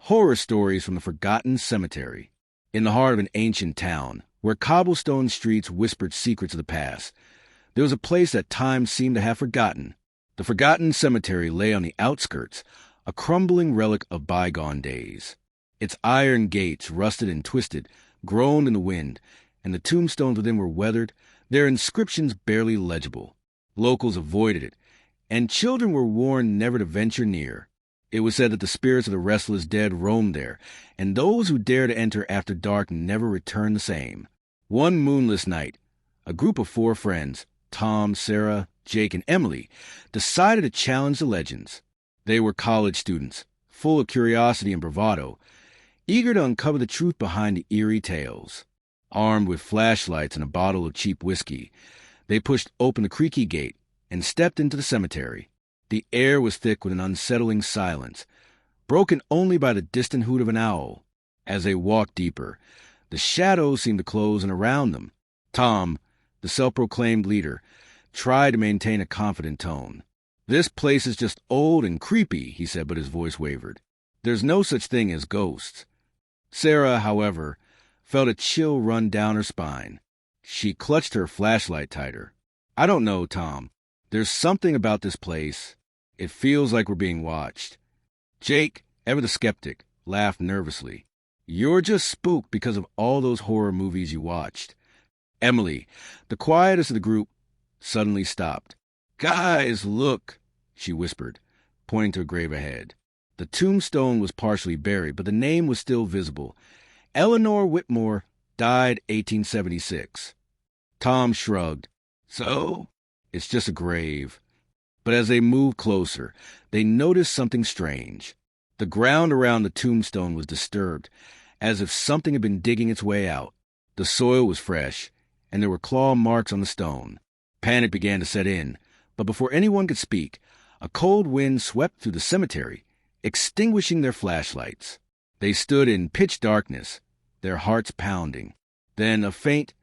Horror stories from the forgotten cemetery. In the heart of an ancient town, where cobblestone streets whispered secrets of the past, there was a place that time seemed to have forgotten. The forgotten cemetery lay on the outskirts, a crumbling relic of bygone days. Its iron gates, rusted and twisted, groaned in the wind, and the tombstones within were weathered, their inscriptions barely legible. Locals avoided it, and children were warned never to venture near. It was said that the spirits of the restless dead roamed there, and those who dared to enter after dark never returned the same. One moonless night, a group of 4 friends, Tom, Sarah, Jake, and Emily, decided to challenge the legends. They were college students, full of curiosity and bravado, eager to uncover the truth behind the eerie tales. Armed with flashlights and a bottle of cheap whiskey, they pushed open the creaky gate and stepped into the cemetery. The air was thick with an unsettling silence, broken only by the distant hoot of an owl. As they walked deeper, the shadows seemed to close in around them. Tom, the self-proclaimed leader, tried to maintain a confident tone. "This place is just old and creepy," he said, but his voice wavered. "There's no such thing as ghosts." Sarah, however, felt a chill run down her spine. She clutched her flashlight tighter. "I don't know, Tom. There's something about this place. It feels like we're being watched." Jake, ever the skeptic, laughed nervously. "You're just spooked because of all those horror movies you watched." Emily, the quietest of the group, suddenly stopped. "Guys, look," she whispered, pointing to a grave ahead. The tombstone was partially buried, but the name was still visible. Eleanor Whitmore, died 1876. Tom shrugged. "So? It's just a grave." But as they moved closer, they noticed something strange. The ground around the tombstone was disturbed, as if something had been digging its way out. The soil was fresh, and there were claw marks on the stone. Panic began to set in, but before anyone could speak, a cold wind swept through the cemetery, extinguishing their flashlights. They stood in pitch darkness, their hearts pounding. Then a faint,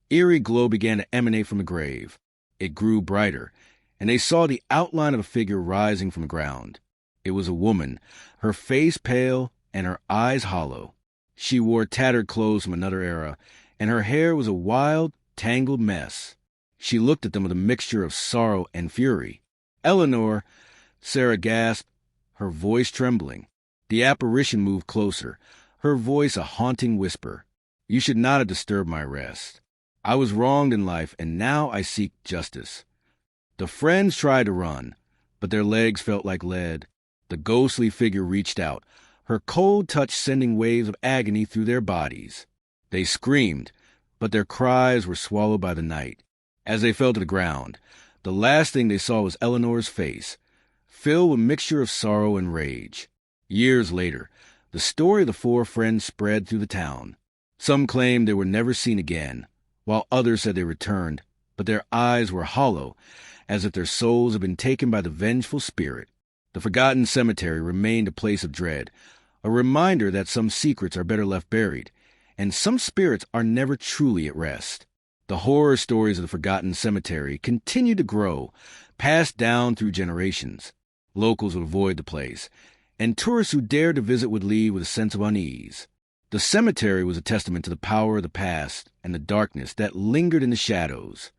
eerie glow began to emanate from the grave. It grew brighter, and they saw the outline of a figure rising from the ground. It was a woman, her face pale and her eyes hollow. She wore tattered clothes from another era, and her hair was a wild, tangled mess. She looked at them with a mixture of sorrow and fury. "Eleanor," Sarah gasped, her voice trembling. The apparition moved closer, her voice a haunting whisper. "You should not have disturbed my rest. I was wronged in life, and now I seek justice." The friends tried to run, but their legs felt like lead. The ghostly figure reached out, her cold touch sending waves of agony through their bodies. They screamed, but their cries were swallowed by the night. As they fell to the ground, the last thing they saw was Eleanor's face, filled with a mixture of sorrow and rage. Years later, the story of the 4 friends spread through the town. Some claimed they were never seen again, while others said they returned, but their eyes were hollow, as if their souls had been taken by the vengeful spirit. The forgotten cemetery remained a place of dread, a reminder that some secrets are better left buried, and some spirits are never truly at rest. The horror stories of the forgotten cemetery continue to grow, passed down through generations. Locals would avoid the place, and tourists who dared to visit would leave with a sense of unease. The cemetery was a testament to the power of the past and the darkness that lingered in the shadows.